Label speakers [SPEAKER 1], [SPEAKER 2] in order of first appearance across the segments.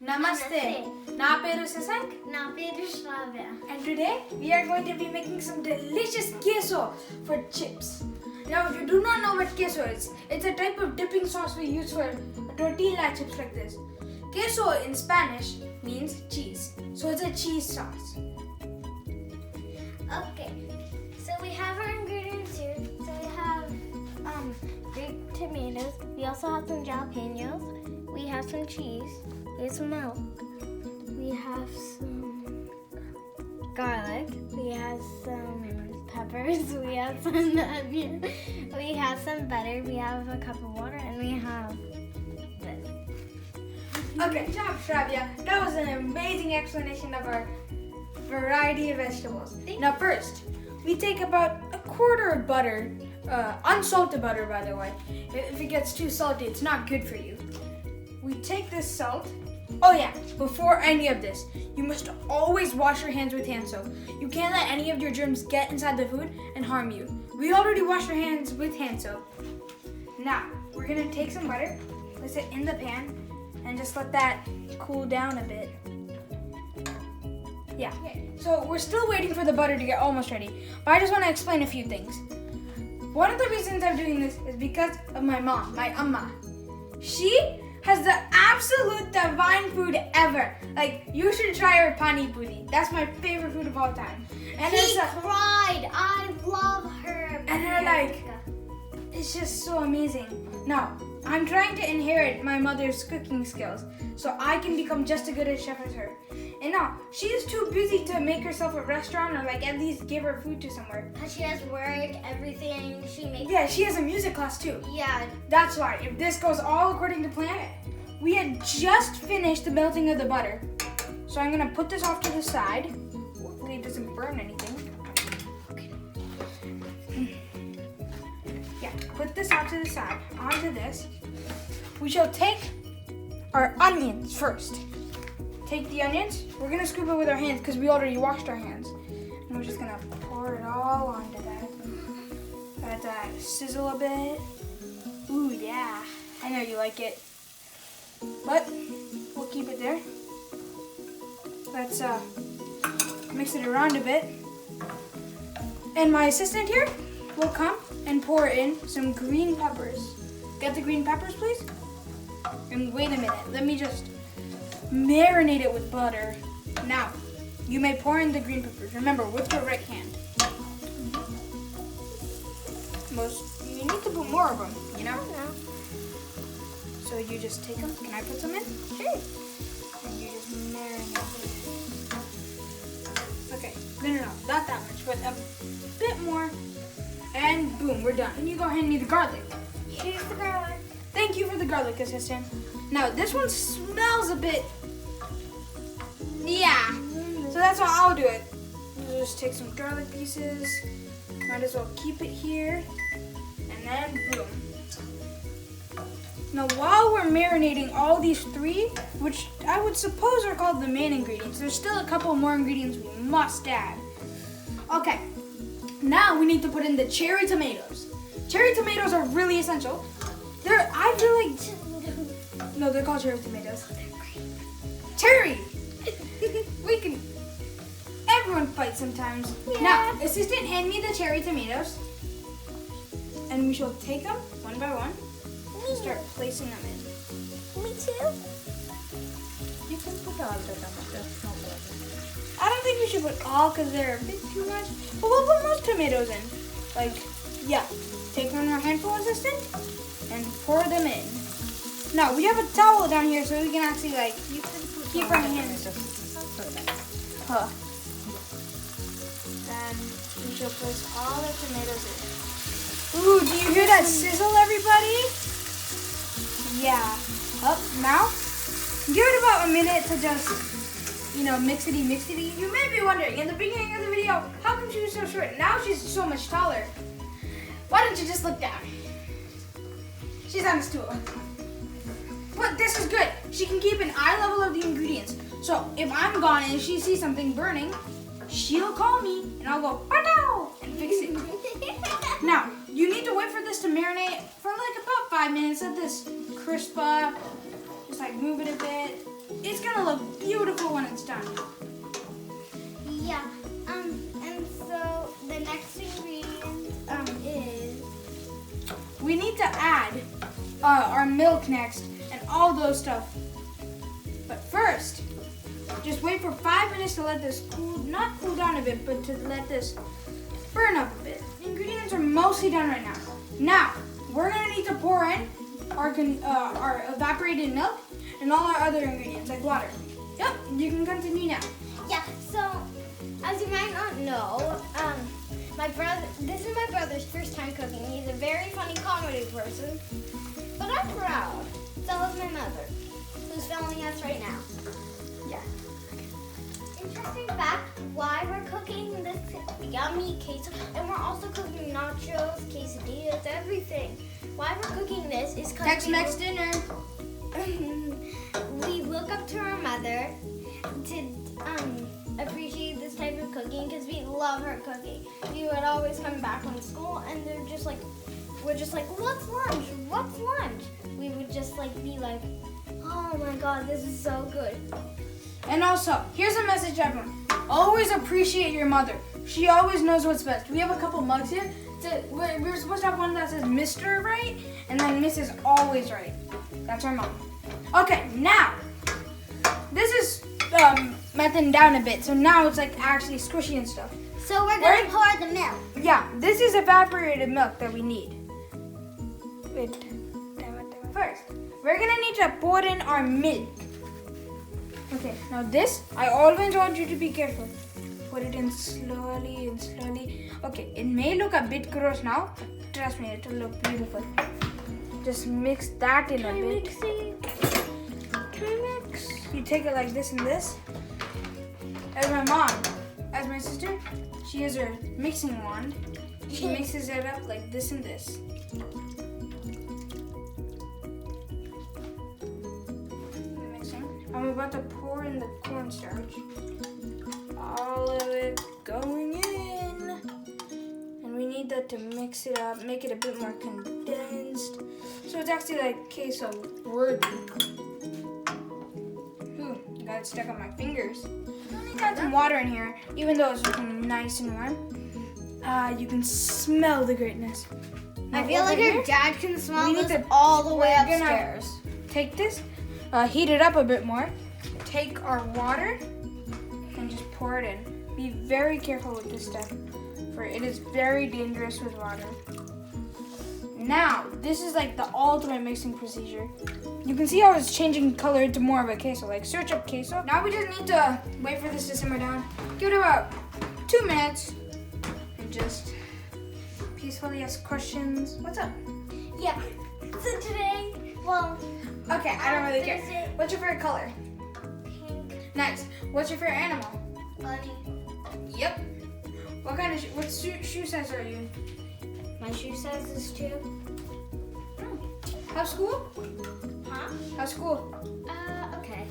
[SPEAKER 1] Namaste. Na peru Sasank.
[SPEAKER 2] Na peru Shravya.
[SPEAKER 1] And today we are going to be making some delicious queso for chips. Now, if you do not know what queso is, it's a type of dipping sauce we use for tortilla chips like this. Queso in Spanish means cheese, so it's a cheese sauce.
[SPEAKER 2] Okay, so we have our ingredients here. So we have grape tomatoes. We also have some jalapenos. We have some cheese. We have some milk. We have some garlic. We have some peppers. We have some onion. We have some butter. We have a cup of water, and we have this.
[SPEAKER 1] Okay, good job, Shravya. That was an amazing explanation of our variety of vegetables. Now first, we take about a quarter of butter, unsalted butter by the way. If it gets too salty, it's not good for you. We take this salt. Oh yeah, before any of this, you must always wash your hands with hand soap. You can't let any of your germs get inside the food and harm you. We already washed our hands with hand soap. Now, we're gonna take some butter, place it in the pan, and just let that cool down a bit. Yeah, so we're still waiting for the butter to get almost ready, but I just want to explain a few things. One of the reasons I'm doing this is because of my mom, my amma. She has the absolute divine food ever. Like, you should try her pani puri. That's my favorite food of all time. And
[SPEAKER 2] He cried. I love her.
[SPEAKER 1] And her, like, it's just so amazing. Now, I'm trying to inherit my mother's cooking skills so I can become just as good a chef as her. And now, she is too busy to make herself a restaurant or like at least give her food to somewhere.
[SPEAKER 2] She has work, everything. She makes.
[SPEAKER 1] Yeah, she has a music class too.
[SPEAKER 2] Yeah.
[SPEAKER 1] That's why, if this goes all according to plan, we had just finished the melting of the butter. So I'm gonna put this off to the side. Hopefully it doesn't burn anything. Okay. Yeah, put this off to the side. Onto this. We shall take our onions first. Take the onions. We're gonna scoop it with our hands because we already washed our hands. And we're just gonna pour it all onto that. Let that sizzle a bit. Ooh, yeah. I know you like it. But we'll keep it there. Let's mix it around a bit. And my assistant here will come and pour in some green peppers. Get the green peppers, please. And wait a minute. Let me just marinate it with butter. Now, you may pour in the green peppers. Remember, with your right hand. You need to put more of them, you know? So you just take them. Can I put some in?
[SPEAKER 2] Sure.
[SPEAKER 1] And you just marinate it. Okay, no, not that much, but a bit more. And boom, we're done. And you go ahead and eat the garlic.
[SPEAKER 2] Here's the garlic.
[SPEAKER 1] Thank you for the garlic, assistant. Now, this one smells a bit, yeah. So that's why I'll do it. We'll just take some garlic pieces. Might as well keep it here. And then boom. Now, while we're marinating all these three, which I would suppose are called the main ingredients, there's still a couple more ingredients we must add. Okay, now we need to put in the cherry tomatoes. Cherry tomatoes are really essential. I feel like, no, they're called cherry tomatoes. Cherry! Everyone fights sometimes.
[SPEAKER 2] Yeah.
[SPEAKER 1] Now, assistant, hand me the cherry tomatoes. And we shall take them one by one and start placing them in.
[SPEAKER 2] Me too.
[SPEAKER 3] You can put all the tomatoes, no problem.
[SPEAKER 1] I don't think we should put all because they're a bit too much. But we'll put most tomatoes in. Like, yeah. Take one more handful, assistant, and pour them in. Now, we have a towel down here so we can actually, like, keep our hands. Huh. Then we shall place all the tomatoes in. Ooh, do you hear that sizzle, everybody? Yeah. Up now. Give it about a minute to just, mixity. You may be wondering, in the beginning of the video, how come she was so short? Now she's so much taller. Why don't you just look down? She's on a stool. But this is good. She can keep an eye level of the ingredients. So if I'm gone and she sees something burning, she'll call me and I'll go, oh no, and fix it. Now, you need to wait for this to marinate for like about 5 minutes. Let this crisp up. Just like move it a bit. it's gonna look beautiful when it's done.
[SPEAKER 2] Yeah. And so the next ingredient is
[SPEAKER 1] We need to add our milk next and all those stuff. But first, just wait for 5 minutes to let this not cool down a bit, but to let this burn up a bit. The ingredients are mostly done right now. Now, we're gonna need to pour in our evaporated milk and all our other ingredients like water. Yep, you can continue now.
[SPEAKER 2] yeah. So as you might not know, this is my brother's first time cooking. He's a very funny comedy person, but I'm proud. So is my mother, who's filming us right now.
[SPEAKER 1] Yeah.
[SPEAKER 2] Interesting fact, why we're cooking this yummy queso, and we're also cooking nachos, quesadillas, everything. Why we're cooking this is because
[SPEAKER 1] Tex-Mex dinner.
[SPEAKER 2] we look up to our mother to appreciate this type of cooking because we love her cooking. We would always come back from school and we're just like, what's lunch? What's lunch? We would just be like, oh my God, this is so good.
[SPEAKER 1] And also, here's a message to everyone. Always appreciate your mother. She always knows what's best. We have a couple mugs here. We're supposed to have one that says Mr. Right and then Mrs. Always Right. That's our mom. Okay, now, this is melting down a bit. So now it's like actually squishy and stuff.
[SPEAKER 2] So we're going to pour the milk.
[SPEAKER 1] Yeah, this is evaporated milk that we need. Wait, first, we're gonna need to pour in our milk. Okay, now this, I always want you to be careful. Put it in slowly and slowly. Okay, it may look a bit gross now, but trust me, it'll look beautiful. Just mix that in a bit.
[SPEAKER 2] Can I mix?
[SPEAKER 1] You take it like this and this. As my sister, she has her mixing wand. She mixes it up like this and this. I'm about to pour in the cornstarch. All of it going in. And we need that to mix it up, make it a bit more condensed. So it's actually like queso worthy. Ooh, got it stuck on my fingers. I only got some water in here, even though it's looking nice and warm. You can smell the greatness.
[SPEAKER 2] I feel like
[SPEAKER 1] our
[SPEAKER 2] our dad can smell
[SPEAKER 1] we need
[SPEAKER 2] this
[SPEAKER 1] to-
[SPEAKER 2] all the way
[SPEAKER 1] we're gonna-
[SPEAKER 2] upstairs.
[SPEAKER 1] Take this, heat it up a bit more. Take our water and just pour it in. Be very careful with this stuff, for it is very dangerous with water. Now, this is like the ultimate mixing procedure. You can see how it's changing color to more of a queso, like search up queso. Now we just need to wait for this to simmer down. Give it about 2 minutes and just peacefully ask questions. What's up?
[SPEAKER 2] Yeah. So today,
[SPEAKER 1] Okay, I don't really care.
[SPEAKER 2] Thursday.
[SPEAKER 1] What's your favorite color?
[SPEAKER 2] pink,
[SPEAKER 1] Next, what's your favorite animal?
[SPEAKER 2] bunny.
[SPEAKER 1] Yep. What kind of what shoe size are you?
[SPEAKER 2] My shoe size is 2.
[SPEAKER 1] How's school?
[SPEAKER 2] Huh?
[SPEAKER 1] How's school?
[SPEAKER 2] Okay.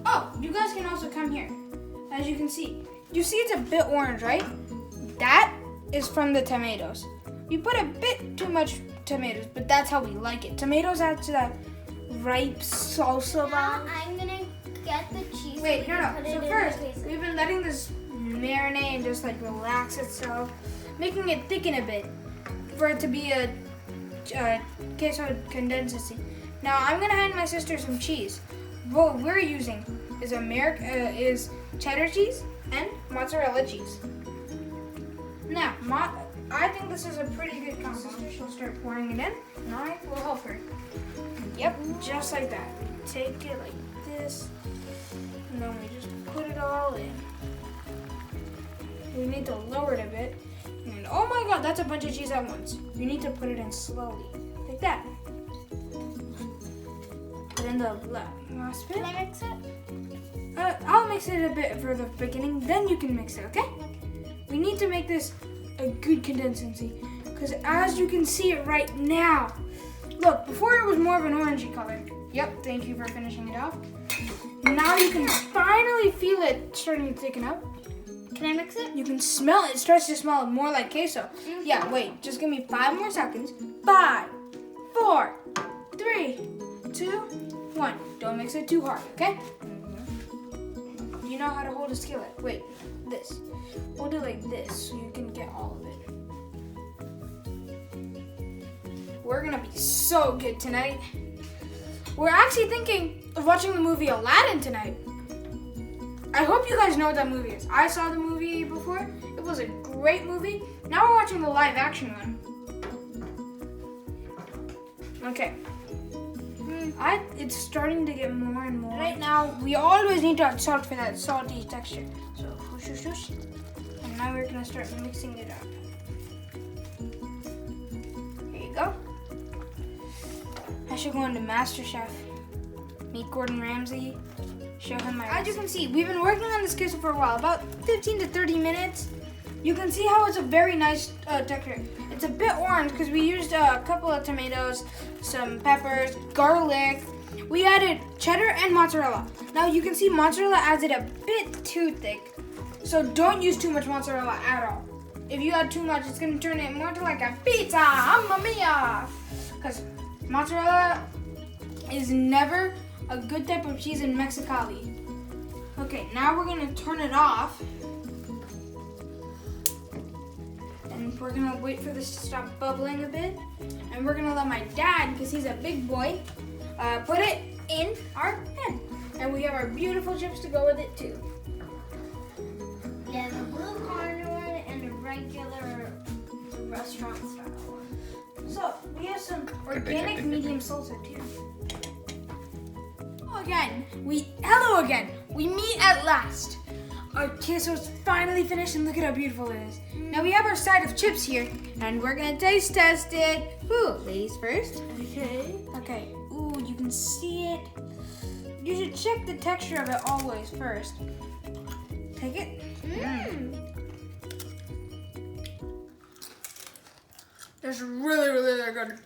[SPEAKER 1] Oh, you guys can also come here. As you can see. You see it's a bit orange, right? That is from the tomatoes. We put a bit too much tomatoes, but that's how we like it. Tomatoes add to that ripe salsa
[SPEAKER 2] Now
[SPEAKER 1] vibe.
[SPEAKER 2] I'm gonna get the cheese.
[SPEAKER 1] Wait,
[SPEAKER 2] so we
[SPEAKER 1] no.
[SPEAKER 2] can put it
[SPEAKER 1] So
[SPEAKER 2] in
[SPEAKER 1] first,
[SPEAKER 2] the queso.
[SPEAKER 1] we've been letting this marinate and just like relax itself, making it thicken a bit for it to be a queso consistency. Now I'm gonna hand my sister some cheese. What we're using is cheddar cheese and mozzarella cheese. Now, I think this is a pretty good combo. She'll start pouring it in, and I will help her. Yep, just like that. Take it like this, and then we just put it all in. We need to lower it a bit. And oh my god, that's a bunch of cheese at once. You need to put it in slowly, like that. Put in the last bit.
[SPEAKER 2] Can I mix it?
[SPEAKER 1] I'll mix it a bit for the beginning, then you can mix it, okay? We need to make this a good consistency, because as you can see it right now, look, before it was more of an orangey color. Yep, thank you for finishing it off. Now you can finally feel it starting to thicken up.
[SPEAKER 2] Can I mix it?
[SPEAKER 1] You can smell it. It starts to smell more like queso. Yeah, wait, just give me 5 more seconds. 5, 4, 3, 2, 1. Don't mix it too hard, okay? you know how to hold a skillet. Wait, this. Hold it like this so you can get all of it. We're gonna be so good tonight. We're actually thinking of watching the movie Aladdin tonight. I hope you guys know what that movie is. I saw the movie before. It was a great movie. Now we're watching the live action one. Okay. It's starting to get more and more. Right now, we always need to add salt for that salty texture. So, whoosh, whoosh, whoosh. And now we're gonna start mixing it up. Here you go. I should go into MasterChef. Meet Gordon Ramsay. Show him my. As you can see, we've been working on this queso for a while, about 15 to 30 minutes. You can see how it's a very nice texture. It's a bit orange because we used a couple of tomatoes, some peppers, garlic. We added cheddar and mozzarella. Now you can see mozzarella adds it a bit too thick, so don't use too much mozzarella at all. If you add too much, it's gonna turn it more to like a pizza, mamma mia! Because mozzarella is never a good type of cheese in Mexicali. Okay, now we're gonna turn it off. And we're gonna wait for this to stop bubbling a bit. And we're gonna let my dad, because he's a big boy, put it in our pan. And we have our beautiful chips to go with it too.
[SPEAKER 2] Yeah, the blue corn one and the regular restaurant style one.
[SPEAKER 1] So, we have some organic medium salsa too. Hello again. We meet at last. Our queso's finally finished and look at how beautiful it is. Now we have our side of chips here and we're gonna taste test it. Ooh, ladies first. Okay. Ooh, you can see it. You should check the texture of it always first. Take it. It's really, really good.